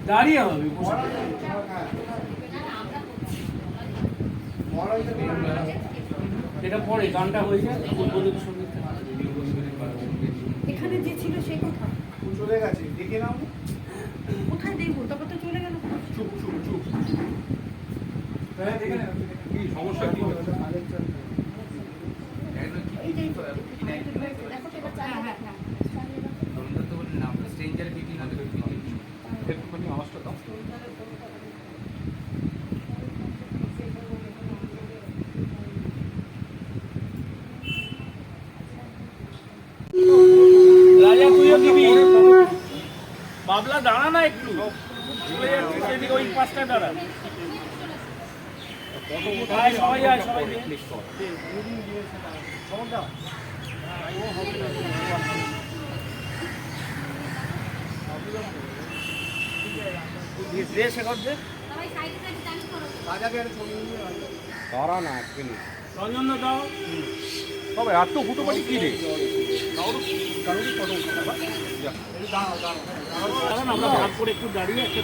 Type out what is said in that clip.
দাঁড়িয়ে হবে এটা পরে গানটা হয়ে যায় এখানে যে ছিল সে কথা চলে গেছে, দেখে নাও। কোথায় দেখবো? তারপর তো চলে গেল। চুপ চুপ চুপ। হ্যাঁ দেখে নাও। কি সমস্যা কি হচ্ছে? এই যে দেখো এটা হ্যাঁ হ্যাঁ হ্যাঁ তরুণদা তো বলেন নাম স্ট্রেঞ্জার বিটি না বিটি একটুখানি আওয়াজটা দাও। রাজা তুইও দিবি বাবলা দাঁড়া না একটু সেদিকে ওই পাঁচটা দাঁড়া সবাই আয় সবাই দাঁড়া না একদিন। রঞ্জন দাও তবে এত হুটো পাটি কি রে? আমরা ভাগ করে একটু দাঁড়িয়ে একটা